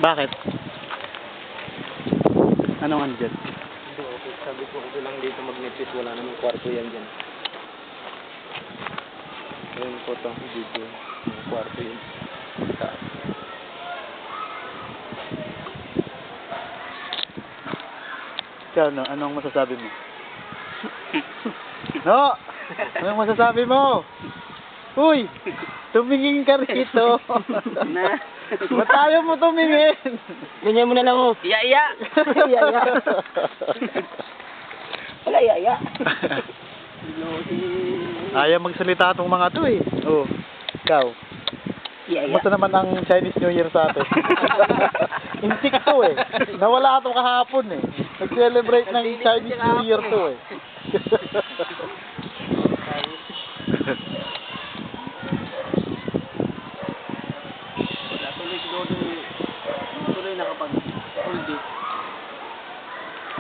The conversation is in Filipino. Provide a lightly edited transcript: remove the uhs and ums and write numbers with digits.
Bakit? Anong andyan? Okay, sabi ko okay lang dito mag-nipis, wala namang kwarto yan dyan. Ayun po ito, dito yung kwarto yun. Ikaw, no? Anong masasabi mo? No! Anong masasabi mo? Uy! Tumingin ka rito! Na. Ba't ayaw mo tumingin? Ganyan mo na lang oh. Iya. Iya. Wala iya. Ayaw magsalita itong mga to eh. Oh, ikaw. Iya. Kumusta naman ang Chinese New Year sa atin? Intik to eh. Nawala ito kahapon eh. Nag-celebrate ng Chinese New Year to eh.